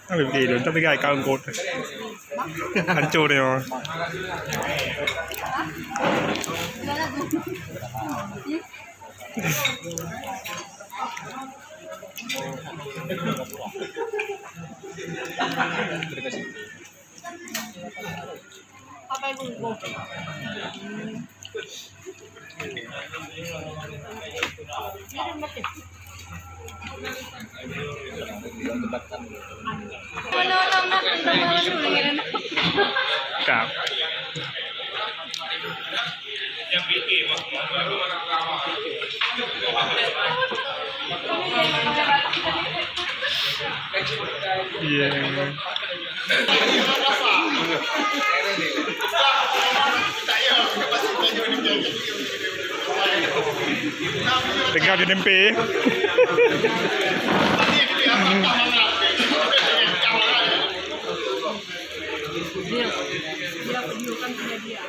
Tapi begini, tapi kayak kangkut. Hancur ya. Apa itu? Kap. Iya. Tinggal di tempe. Dia videokan punya dia.